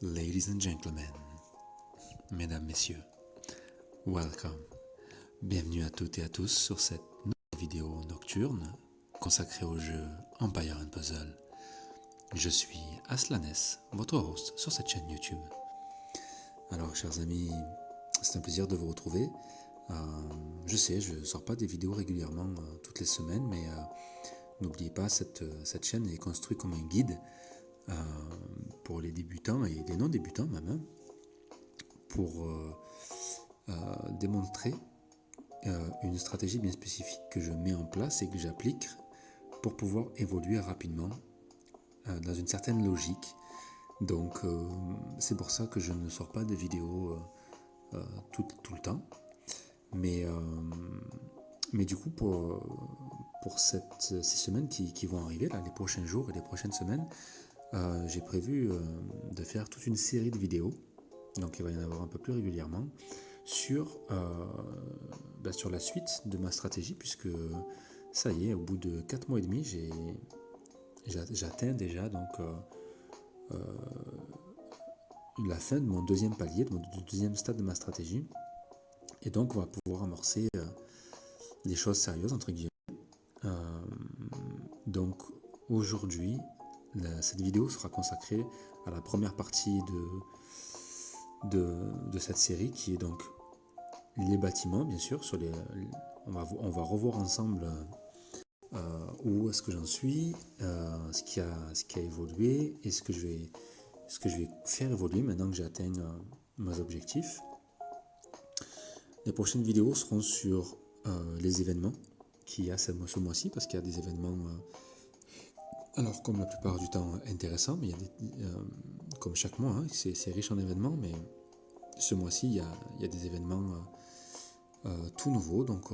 Ladies and gentlemen, mesdames, messieurs, welcome. Bienvenue à toutes et à tous sur cette nouvelle vidéo nocturne consacrée au jeu Empire & Puzzle. Je suis Aslanes, votre host sur cette chaîne YouTube. Alors, chers amis, c'est un plaisir de vous retrouver. Je sais, je ne sors pas des vidéos régulièrement toutes les semaines, mais n'oubliez pas, cette chaîne est construite comme un guide pour les débutants et les non-débutants même, pour démontrer une stratégie bien spécifique que je mets en place et que j'applique pour pouvoir évoluer rapidement dans une certaine logique. Donc c'est pour ça que je ne sors pas de vidéos tout le temps. Mais du coup, pour ces semaines qui vont arriver, là, les prochains jours et les prochaines semaines, j'ai prévu de faire toute une série de vidéos, donc il va y en avoir un peu plus régulièrement, sur la suite de ma stratégie, puisque ça y est, au bout de 4 mois et demi, j'atteins déjà donc la fin de mon deuxième palier, de mon deuxième stade de ma stratégie, et donc on va pouvoir amorcer des choses sérieuses, entre guillemets. Donc aujourd'hui, cette vidéo sera consacrée à la première partie de cette série, qui est donc les bâtiments, bien sûr. On va revoir ensemble où est-ce que j'en suis, ce qui a évolué et ce que je vais faire évoluer maintenant que j'ai atteint mes objectifs. Les prochaines vidéos seront sur les événements qu'il y a ce mois-ci, parce qu'il y a des événements, alors comme la plupart du temps intéressants, mais il y a comme chaque mois, hein, c'est riche en événements, mais ce mois-ci il y a des événements tout nouveaux, donc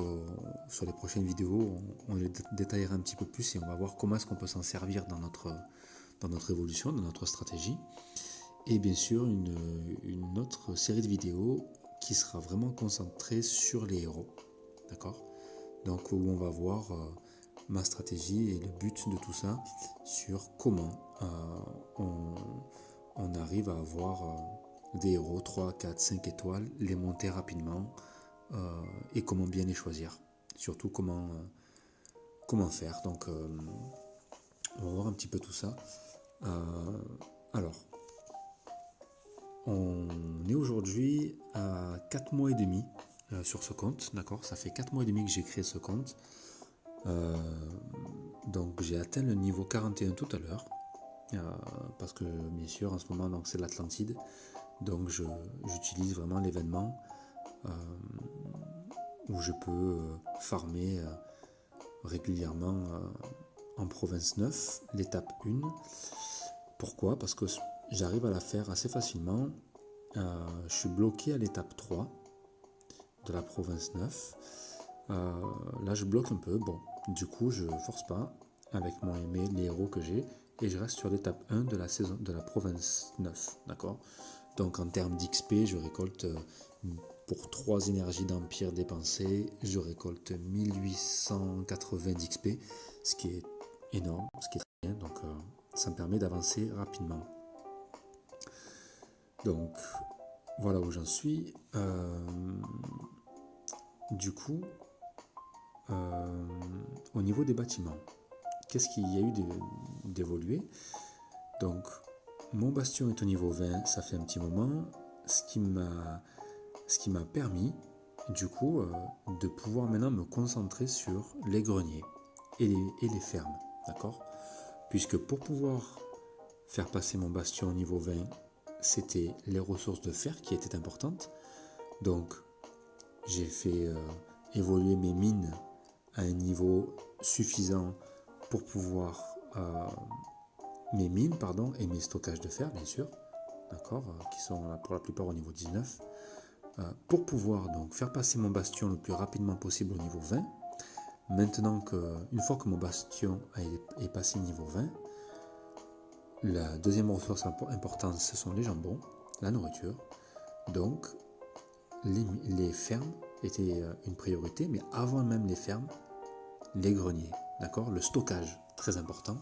sur les prochaines vidéos on les détaillera un petit peu plus et on va voir comment est-ce qu'on peut s'en servir dans notre évolution, dans notre stratégie. Et bien sûr une autre série de vidéos qui sera vraiment concentrée sur les héros, d'accord, donc où on va voir ma stratégie et le but de tout ça, sur comment on arrive à avoir des héros 3, 4, 5 étoiles, les monter rapidement, et comment bien les choisir, surtout comment faire. Donc on va voir un petit peu tout ça. Alors on est aujourd'hui à 4 mois et demi sur ce compte, d'accord, ça fait 4 mois et demi que j'ai créé ce compte. Donc j'ai atteint le niveau 41 tout à l'heure, parce que bien sûr en ce moment donc, c'est l'Atlantide, donc j'utilise vraiment l'événement où je peux farmer régulièrement en province 9, l'étape 1. Pourquoi ? Parce que j'arrive à la faire assez facilement. Je suis bloqué à l'étape 3 de la province 9. Là je bloque un peu, bon, du coup je force pas avec les héros que j'ai, et je reste sur l'étape 1 de la province 9, d'accord. Donc en termes d'XP, je récolte pour 3 énergies d'empire dépensées, je récolte 1880 d'XP, ce qui est énorme, ce qui est très bien, donc ça me permet d'avancer rapidement. Donc voilà où j'en suis. Du coup, au niveau des bâtiments, qu'est-ce qu'il y a eu d'évolué ? Donc mon bastion est au niveau 20, ça fait un petit moment, ce qui m'a permis du coup de pouvoir maintenant me concentrer sur les greniers et les fermes, d'accord, puisque pour pouvoir faire passer mon bastion au niveau 20, c'était les ressources de fer qui étaient importantes. Donc j'ai fait évoluer mes mines à un niveau suffisant pour pouvoir mes mines, et mes stockages de fer, bien sûr, d'accord, qui sont là pour la plupart au niveau 19, pour pouvoir donc faire passer mon bastion le plus rapidement possible au niveau 20. Maintenant une fois que mon bastion est passé niveau 20, la deuxième ressource importante, ce sont les jambons, la nourriture. Donc les fermes étaient une priorité, mais avant même les fermes, les greniers, d'accord, le stockage, très important.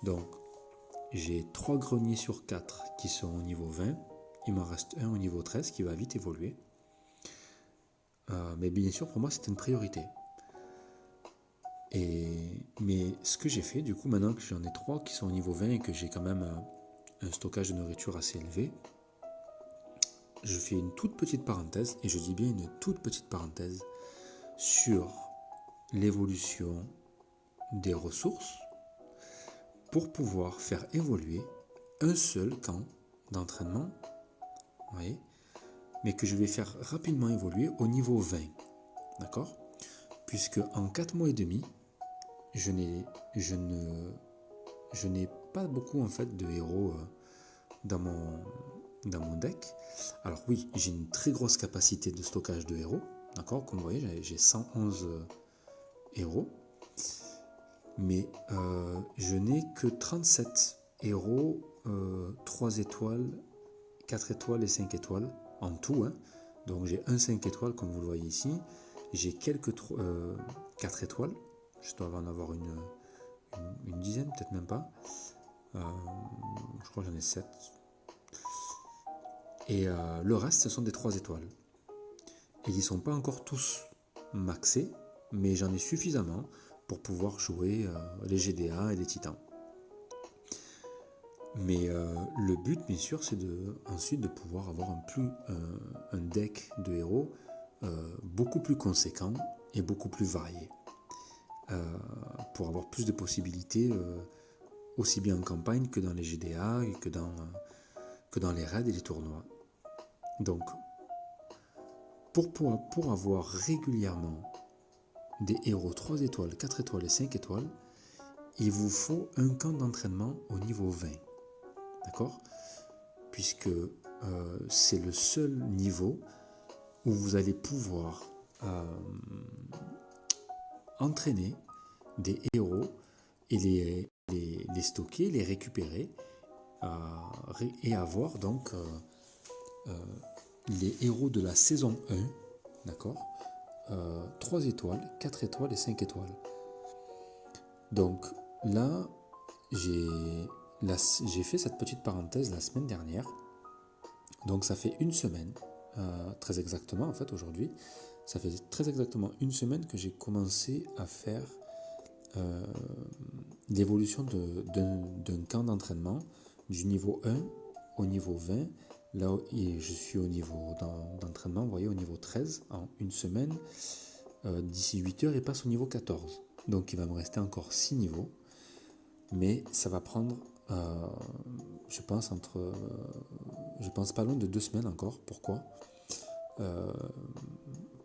Donc j'ai 3 greniers sur 4 qui sont au niveau 20. Il m'en reste un au niveau 13 qui va vite évoluer. Mais bien sûr, pour moi, c'était une priorité. Mais ce que j'ai fait, du coup, maintenant que j'en ai 3 qui sont au niveau 20 et que j'ai quand même un stockage de nourriture assez élevé, je fais une toute petite parenthèse, et je dis bien une toute petite parenthèse, sur l'évolution des ressources pour pouvoir faire évoluer un seul camp d'entraînement, vous voyez, mais que je vais faire rapidement évoluer au niveau 20. D'accord? Puisque en 4 mois et demi, je n'ai pas beaucoup en fait de héros dans mon deck. Alors oui, j'ai une très grosse capacité de stockage de héros, d'accord? Comme vous voyez, j'ai 111 héros, mais je n'ai que 37 héros 3 étoiles, 4 étoiles et 5 étoiles en tout, hein. Donc j'ai un 5 étoiles comme vous le voyez ici, j'ai quelques 4 étoiles, je dois en avoir une dizaine, peut-être même pas, je crois que j'en ai 7. Et le reste, ce sont des 3 étoiles. Et ils ne sont pas encore tous maxés, mais j'en ai suffisamment pour pouvoir jouer les GDA et les titans. Mais le but, bien sûr, c'est ensuite de pouvoir avoir un deck de héros beaucoup plus conséquent et beaucoup plus varié. Pour avoir plus de possibilités, aussi bien en campagne que dans les GDA et que dans les raids et les tournois. Donc, pour avoir régulièrement des héros 3 étoiles, 4 étoiles et 5 étoiles, il vous faut un camp d'entraînement au niveau 20. D'accord? Puisque c'est le seul niveau où vous allez pouvoir entraîner des héros et les stocker, les récupérer et avoir donc les héros de la saison 1, d'accord, 3 étoiles, 4 étoiles et 5 étoiles. Donc là, j'ai fait cette petite parenthèse la semaine dernière. Donc ça fait une semaine, très exactement en fait aujourd'hui, ça fait très exactement une semaine que j'ai commencé à faire l'évolution d'un camp d'entraînement du niveau 1 au niveau 20. Là, je suis au niveau d'entraînement, vous voyez, au niveau 13 en une semaine. D'ici 8 heures, il passe au niveau 14. Donc il va me rester encore 6 niveaux. Mais ça va prendre, je pense pas loin de 2 semaines encore. Pourquoi?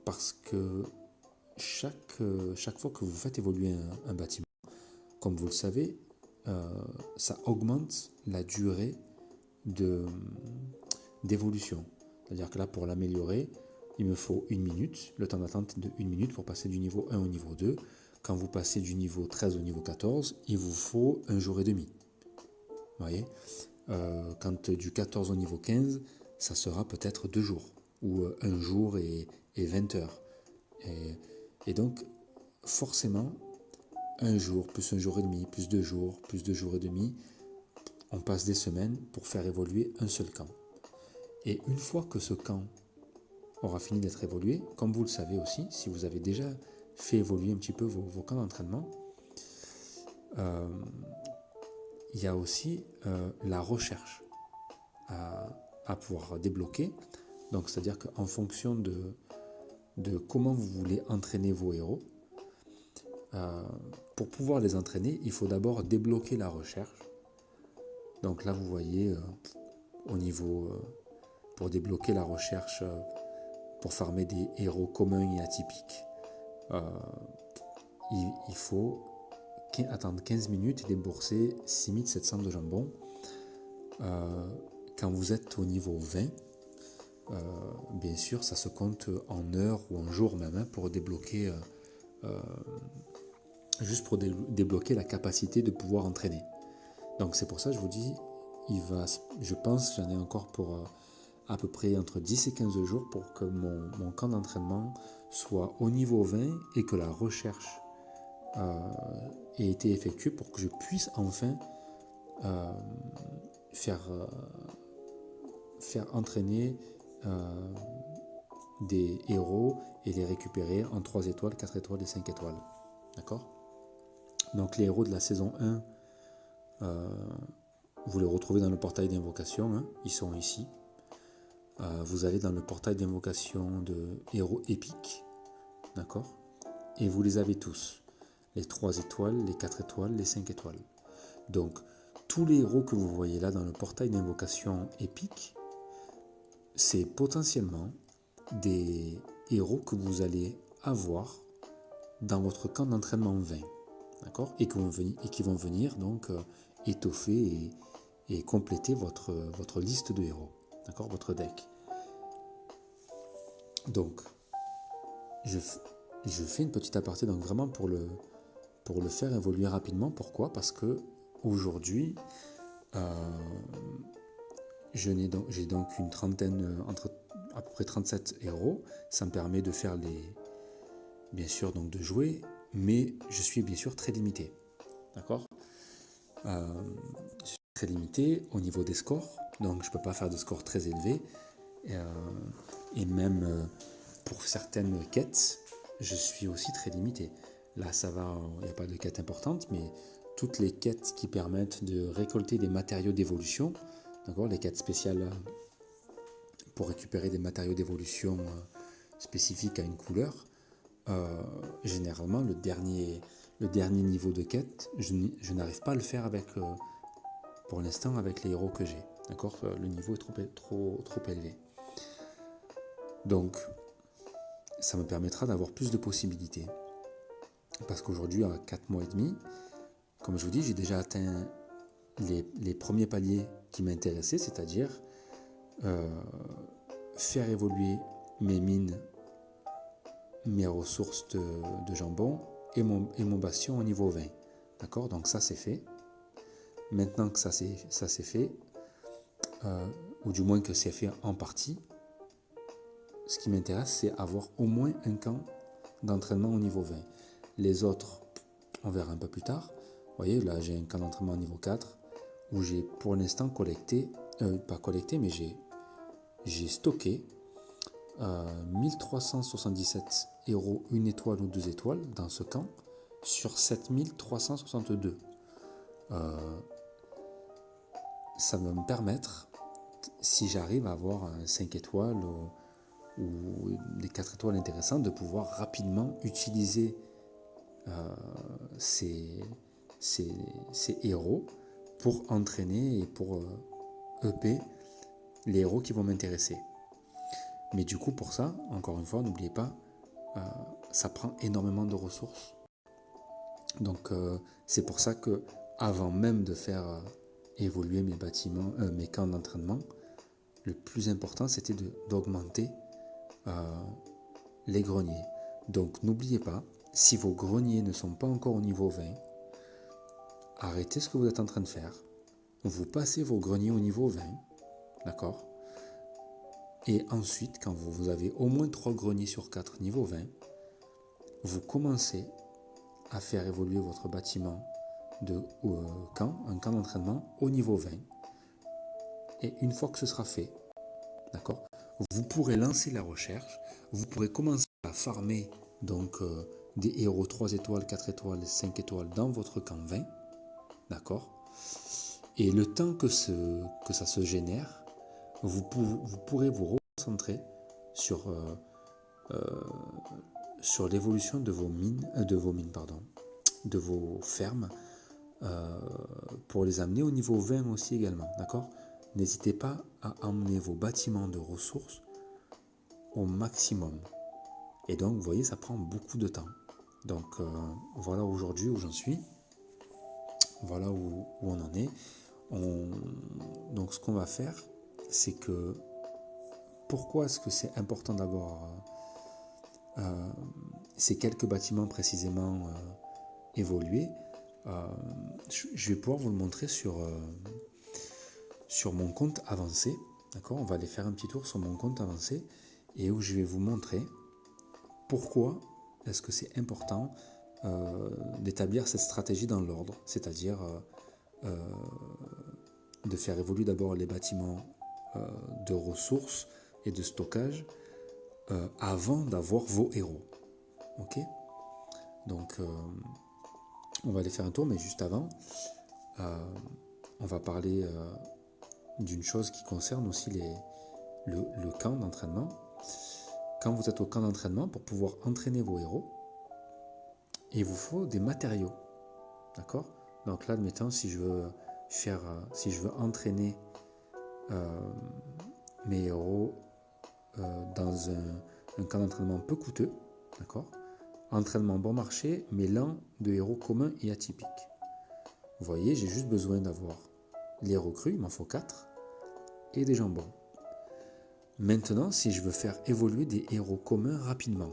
Parce que chaque fois que vous faites évoluer un bâtiment, comme vous le savez, ça augmente la durée d'évolution. C'est-à-dire que là, pour l'améliorer, il me faut 1 minute, le temps d'attente est de 1 minute pour passer du niveau 1 au niveau 2. Quand vous passez du niveau 13 au niveau 14, il vous faut 1 jour et demi. Vous voyez, quand du 14 au niveau 15, ça sera peut-être 2 jours, ou 1 jour et 20 heures. Et donc, forcément, 1 jour, plus 1 jour et demi, plus 2 jours, plus 2 jours et demi, on passe des semaines pour faire évoluer un seul camp. Et une fois que ce camp aura fini d'être évolué, comme vous le savez aussi, si vous avez déjà fait évoluer un petit peu vos camps d'entraînement, il y a aussi la recherche à pouvoir débloquer. Donc, c'est-à-dire qu'en fonction de comment vous voulez entraîner vos héros, pour pouvoir les entraîner, il faut d'abord débloquer la recherche. Donc là, vous voyez, au niveau, pour débloquer la recherche, pour farmer des héros communs et atypiques, il faut attendre 15 minutes et débourser 6700 de jambon. Quand vous êtes au niveau 20, bien sûr, ça se compte en heures ou en jours même, hein, pour débloquer, juste pour débloquer la capacité de pouvoir entraîner. Donc c'est pour ça que je vous dis, je pense, j'en ai encore pour à peu près entre 10 et 15 jours pour que mon camp d'entraînement soit au niveau 20 et que la recherche ait été effectuée pour que je puisse enfin euh, faire, faire entraîner des héros et les récupérer en 3 étoiles, 4 étoiles et 5 étoiles. D'accord? Donc les héros de la saison 1, vous les retrouvez dans le portail d'invocation, hein, ils sont ici. Vous allez dans le portail d'invocation de héros épiques, d'accord? Et vous les avez tous. Les 3 étoiles, les 4 étoiles, les 5 étoiles. Donc, tous les héros que vous voyez là dans le portail d'invocation épique, c'est potentiellement des héros que vous allez avoir dans votre camp d'entraînement 20, d'accord? Et qui vont venir donc étoffer et compléter votre liste de héros, d'accord? Votre deck. Donc, je fais une petite aparté donc vraiment pour le faire évoluer rapidement. Pourquoi? Parce que aujourd'hui, j'ai donc une trentaine, entre à peu près 37 héros. Ça me permet de faire bien sûr donc de jouer, mais je suis bien sûr très limité. D'accord? Je suis très limité au niveau des scores, donc je ne peux pas faire de scores très élevés. Et même pour certaines quêtes, je suis aussi très limité. Là, ça va, il n'y a pas de quête importante, mais toutes les quêtes qui permettent de récolter des matériaux d'évolution, d'accord, les quêtes spéciales pour récupérer des matériaux d'évolution spécifiques à une couleur, généralement, le dernier niveau de quête, je n'arrive pas à le faire avec, pour l'instant avec les héros que j'ai. D'accord, le niveau est trop élevé. Donc, ça me permettra d'avoir plus de possibilités. Parce qu'aujourd'hui, à 4 mois et demi, comme je vous dis, j'ai déjà atteint les premiers paliers qui m'intéressaient, c'est-à-dire faire évoluer mes mines, mes ressources de jambon et mon bastion au niveau 20. D'accord? Donc ça, c'est fait. Maintenant que ça c'est fait, ou du moins que c'est fait en partie, ce qui m'intéresse, c'est avoir au moins un camp d'entraînement au niveau 20. Les autres, on verra un peu plus tard. Vous voyez, là, j'ai un camp d'entraînement au niveau 4 où j'ai pour l'instant collecté, pas collecté, mais j'ai stocké 1377 héros 1 étoile ou 2 étoiles dans ce camp sur 7362. Ça va me permettre, si j'arrive à avoir un 5 étoiles ou des 4 étoiles intéressantes, de pouvoir rapidement utiliser ces héros pour entraîner et pour EP les héros qui vont m'intéresser. Mais du coup, pour ça, encore une fois, n'oubliez pas, ça prend énormément de ressources. Donc, c'est pour ça que, avant même de faire évoluer mes bâtiments, mes camps d'entraînement, le plus important, c'était d'augmenter les greniers. Donc, n'oubliez pas, si vos greniers ne sont pas encore au niveau 20, arrêtez ce que vous êtes en train de faire. Vous passez vos greniers au niveau 20, d'accord? Et ensuite, quand vous avez au moins 3 greniers sur 4 niveau 20, vous commencez à faire évoluer votre bâtiment de un camp d'entraînement au niveau 20. Et une fois que ce sera fait, d'accord, vous pourrez lancer la recherche, vous pourrez commencer à farmer donc des héros 3 étoiles, 4 étoiles, 5 étoiles dans votre camp 20, d'accord? Et le temps que ça se génère, vous pourrez vous recentrer sur l'évolution de vos mines, de vos fermes, pour les amener au niveau 20 aussi également, d'accord? N'hésitez pas à emmener vos bâtiments de ressources au maximum. Et donc, vous voyez, ça prend beaucoup de temps. Donc, voilà aujourd'hui où j'en suis. Voilà où on en est. Donc, ce qu'on va faire, c'est que pourquoi est-ce que c'est important d'avoir ces quelques bâtiments précisément évolués? Je vais pouvoir vous le montrer sur mon compte avancé. D'accord? On va aller faire un petit tour sur mon compte avancé et où je vais vous montrer pourquoi est-ce que c'est important d'établir cette stratégie dans l'ordre, c'est-à-dire de faire évoluer d'abord les bâtiments de ressources et de stockage avant d'avoir vos héros. Ok? Donc, on va aller faire un tour, mais juste avant, on va parler d'une chose qui concerne aussi le camp d'entraînement. Quand vous êtes au camp d'entraînement, pour pouvoir entraîner vos héros, il vous faut des matériaux. D'accord? Donc là, admettons, si je veux entraîner mes héros dans un camp d'entraînement peu coûteux, d'accord? Entraînement bon marché, mais lent de héros communs et atypiques. Vous voyez, j'ai juste besoin d'avoir les recrues, il m'en faut 4, et des jambons. Maintenant, si je veux faire évoluer des héros communs rapidement,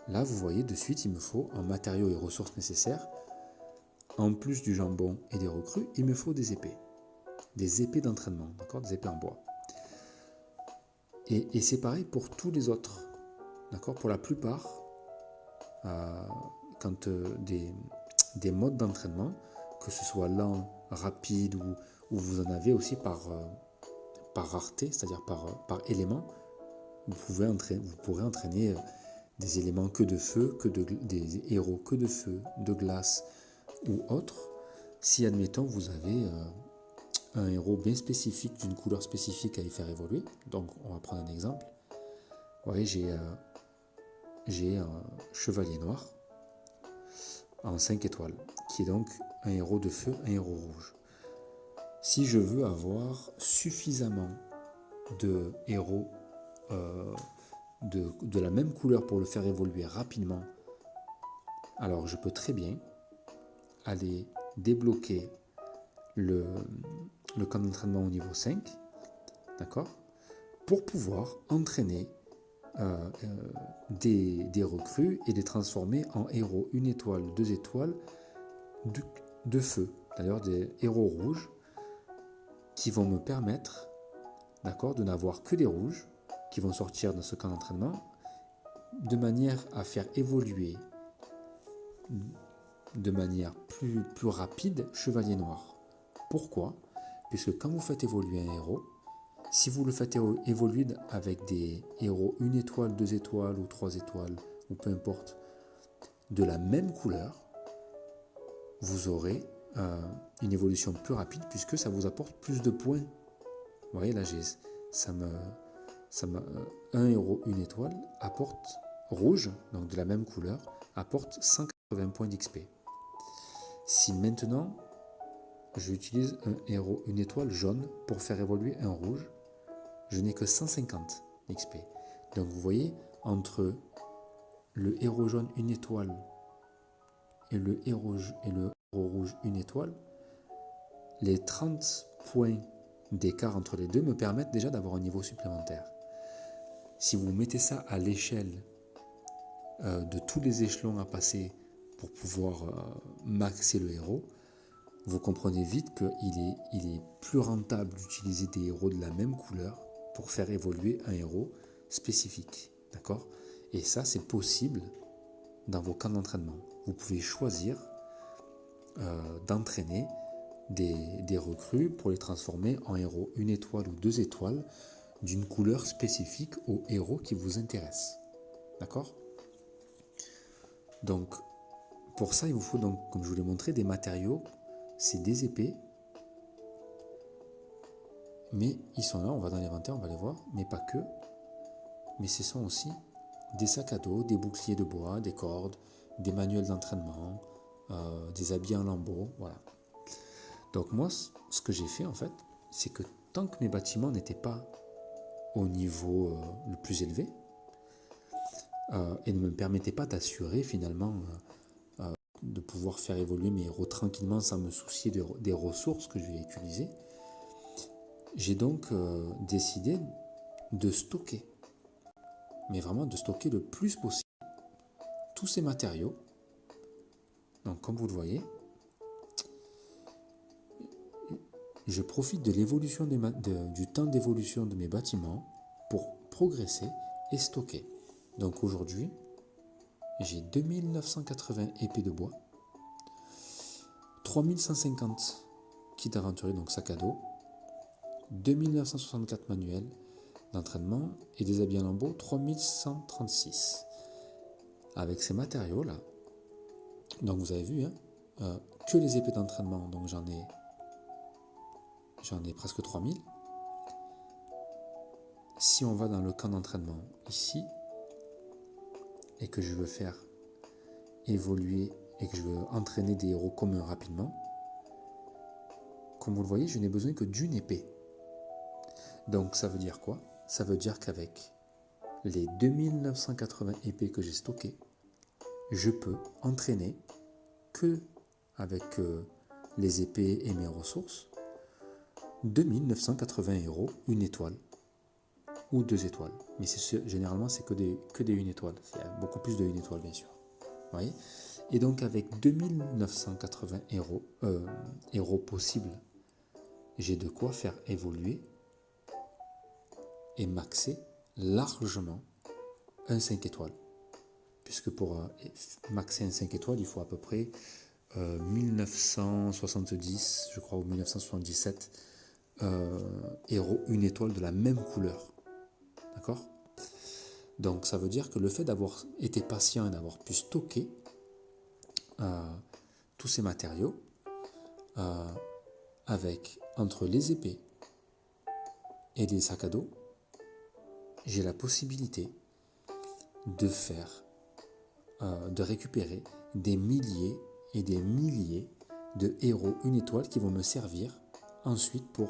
là, vous voyez, de suite, il me faut en matériaux et ressources nécessaires, en plus du jambon et des recrues, il me faut des épées d'entraînement, d'accord, des épées en bois. Et c'est pareil pour tous les autres, d'accord, pour la plupart, quand des modes d'entraînement, que ce soit lent, rapide, ou vous en avez aussi par rareté, c'est-à-dire par élément, vous pourrez entraîner des éléments que de feu, des héros que de feu, de glace ou autre. Si, admettons, vous avez un héros bien spécifique, d'une couleur spécifique à y faire évoluer, donc on va prendre un exemple. Vous voyez, j'ai un chevalier noir en 5 étoiles, qui est donc un héros de feu, un héros rouge. Si je veux avoir suffisamment de héros de la même couleur pour le faire évoluer rapidement, alors je peux très bien aller débloquer le camp d'entraînement au niveau 5, d'accord, pour pouvoir entraîner des recrues et les transformer en héros 1 étoile, 2 étoiles de feu, d'ailleurs des héros rouges qui vont me permettre, d'accord, de n'avoir que des rouges qui vont sortir de ce camp d'entraînement de manière à faire évoluer de manière plus rapide chevalier noir. Pourquoi? Puisque quand vous faites évoluer un héros, si vous le faites évoluer avec des héros 1 étoile, 2 étoiles ou 3 étoiles, ou peu importe, de la même couleur, vous aurez une évolution plus rapide puisque ça vous apporte plus de points. Vous voyez, là, un héros 1 étoile apporte rouge, donc de la même couleur, apporte 180 points d'XP. Si maintenant, j'utilise un héros 1 étoile jaune pour faire évoluer un rouge, je n'ai que 150 XP. Donc vous voyez, entre le héros jaune 1 étoile et le héros rouge 1 étoile, les 30 points d'écart entre les deux me permettent déjà d'avoir un niveau supplémentaire. Si vous mettez ça à l'échelle de tous les échelons à passer pour pouvoir maxer le héros, vous comprenez vite qu'il est plus rentable d'utiliser des héros de la même couleur pour faire évoluer un héros spécifique. D'accord? Et ça, c'est possible dans vos camps d'entraînement. Vous pouvez choisir d'entraîner des recrues pour les transformer en héros 1 étoile ou 2 étoiles d'une couleur spécifique au héros qui vous intéresse. D'accord? Donc, pour ça, il vous faut donc, comme je vous l'ai montré, des matériaux. C'est des épées, mais ils sont là, on va dans l'inventaire, on va les voir, mais pas que. Mais ce sont aussi des sacs à dos, des boucliers de bois, des cordes, des manuels d'entraînement, des habits en lambeaux, voilà. Donc moi, ce que j'ai fait en fait, c'est que tant que mes bâtiments n'étaient pas au niveau le plus élevé, et ne me permettaient pas d'assurer finalement de pouvoir faire évoluer mes héros tranquillement sans me soucier des ressources que je vais utiliser, j'ai donc décidé de stocker, mais vraiment de stocker le plus possible tous ces matériaux. Donc comme vous le voyez, je profite de l'évolution du temps d'évolution de mes bâtiments pour progresser et stocker. Donc aujourd'hui, j'ai 2980 épées de bois, 3150 kits d'aventurier, donc sac à dos, 2964 manuels d'entraînement et des habits en lambeaux, 3136. Avec ces matériaux-là, donc vous avez vu, que les épées d'entraînement, donc j'en ai presque 3000. Si on va dans le camp d'entraînement ici, et que je veux faire évoluer, et que je veux entraîner des héros communs rapidement, comme vous le voyez, je n'ai besoin que d'une épée. Donc ça veut dire quoi? Ça veut dire qu'avec les 2980 épées que j'ai stockées, je peux entraîner que avec les épées et mes ressources 2980 héros, une étoile ou 2 étoiles. Mais généralement c'est que des 1 étoile. Il y a beaucoup plus de 1 étoile bien sûr. Vous voyez? Et donc avec 2980 héros possibles, j'ai de quoi faire évoluer et maxer largement un 5 étoiles. Puisque pour maxer un 5 étoiles, il faut à peu près 1970, je crois, ou 1977 héros 1 étoile de la même couleur. D'accord? Donc ça veut dire que le fait d'avoir été patient et d'avoir pu stocker tous ces matériaux avec entre les épées et les sacs à dos, j'ai la possibilité de récupérer des milliers et des milliers de héros 1 étoile qui vont me servir ensuite pour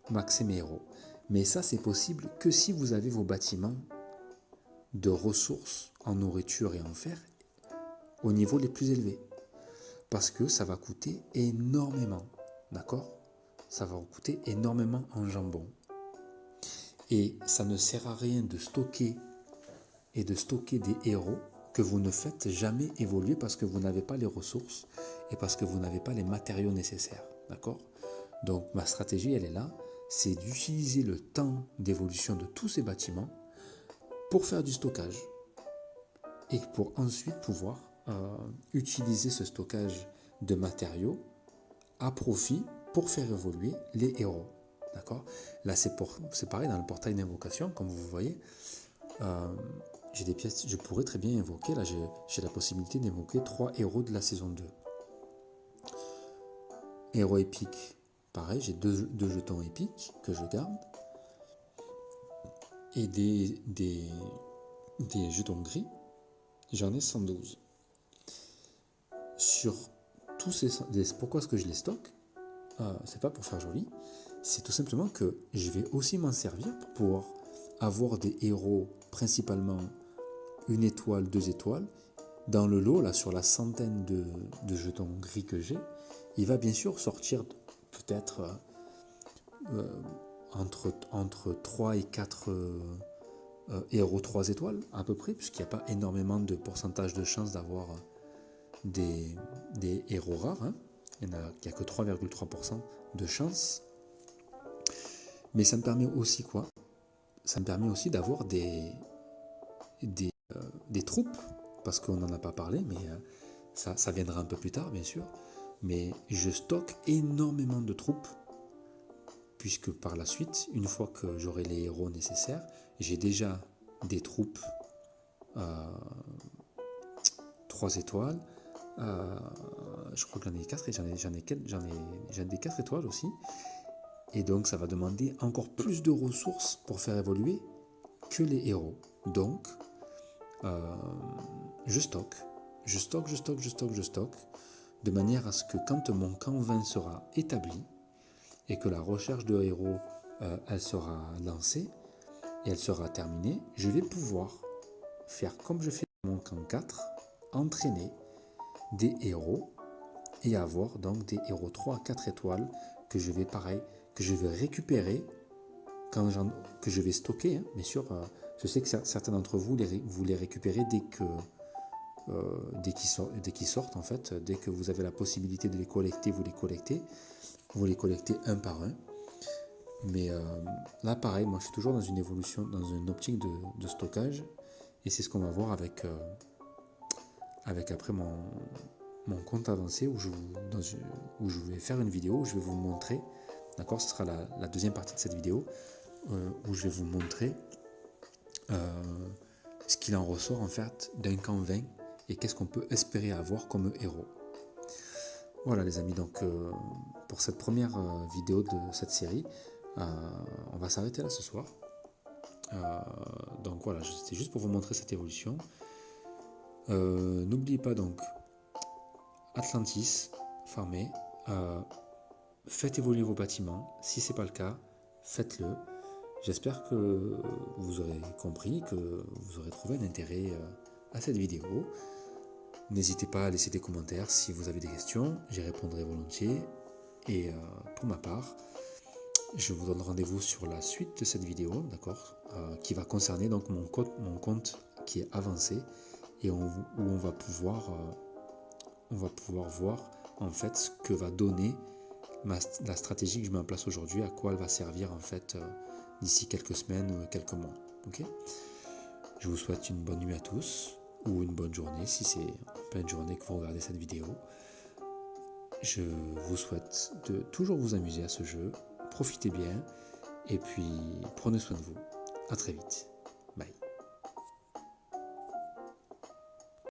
maxer mes héros. Mais ça, c'est possible que si vous avez vos bâtiments de ressources en nourriture et en fer au niveau les plus élevés. Parce que ça va coûter énormément. D'accord? Ça va vous coûter énormément en jambon. Et ça ne sert à rien de stocker des héros que vous ne faites jamais évoluer parce que vous n'avez pas les ressources et parce que vous n'avez pas les matériaux nécessaires. D'accord? Donc ma stratégie, elle est là, c'est d'utiliser le temps d'évolution de tous ces bâtiments pour faire du stockage et pour ensuite pouvoir utiliser ce stockage de matériaux à profit pour faire évoluer les héros. D'accord? Là, c'est pareil dans le portail d'invocation, comme vous voyez. J'ai des pièces, je pourrais très bien invoquer, là j'ai la possibilité d'invoquer 3 héros de la saison 2. Héros épique, pareil, j'ai deux jetons épiques que je garde. Et des jetons gris, j'en ai 112. Sur tous pourquoi est-ce que je les stocke? C'est pas pour faire joli, c'est tout simplement que je vais aussi m'en servir pour pouvoir avoir des héros principalement 1 étoile, 2 étoiles. Dans le lot, là, sur la centaine de jetons gris que j'ai, il va bien sûr sortir peut-être entre 3 et 4 héros 3 étoiles à peu près, puisqu'il n'y a pas énormément de pourcentage de chance d'avoir des héros rares. Hein. Il n'y a que 3,3% de chance. Mais ça me permet aussi quoi? Ça me permet aussi d'avoir des troupes, parce qu'on n'en a pas parlé, mais ça viendra un peu plus tard bien sûr. Mais je stocke énormément de troupes, puisque par la suite, une fois que j'aurai les héros nécessaires, j'ai déjà des troupes 3 étoiles, je crois que j'en ai 4 et j'en ai des 4 étoiles aussi. Et donc ça va demander encore plus de ressources pour faire évoluer que les héros. Donc je stocke, de manière à ce que quand mon camp 20 sera établi et que la recherche de héros elle sera lancée et elle sera terminée, je vais pouvoir faire comme je fais dans mon camp 4, entraîner des héros et avoir donc des héros 3 à 4 étoiles que je vais récupérer que je vais stocker, hein. Bien sûr, je sais que certains d'entre vous les récupérez dès qu'ils sortent en fait, dès que vous avez la possibilité de les collecter, vous les collectez un par un. Mais là pareil, moi je suis toujours dans une évolution, dans une optique de stockage, et c'est ce qu'on va voir avec après mon compte avancé où je vais faire une vidéo où je vais vous montrer, d'accord, ce sera la deuxième partie de cette vidéo, où je vais vous montrer ce qu'il en ressort en fait d'un camp 20 et qu'est-ce qu'on peut espérer avoir comme héros. Voilà les amis, donc pour cette première vidéo de cette série, on va s'arrêter là ce soir. Donc voilà, c'était juste pour vous montrer cette évolution. N'oubliez pas donc Atlantis, farmé. Faites évoluer vos bâtiments. Si ce n'est pas le cas, faites-le. J'espère que vous aurez compris, que vous aurez trouvé un intérêt à cette vidéo. N'hésitez pas à laisser des commentaires si vous avez des questions, j'y répondrai volontiers. Et pour ma part, je vous donne rendez-vous sur la suite de cette vidéo, d'accord, qui va concerner donc mon compte qui est avancé et où on va pouvoir voir en fait ce que va donner la stratégie que je mets en place aujourd'hui, à quoi elle va servir en fait d'ici quelques semaines, quelques mois. Ok ? Je vous souhaite une bonne nuit à tous, ou une bonne journée si c'est en pleine journée que vous regardez cette vidéo. Je vous souhaite de toujours vous amuser à ce jeu, profitez bien, et puis prenez soin de vous. À très vite.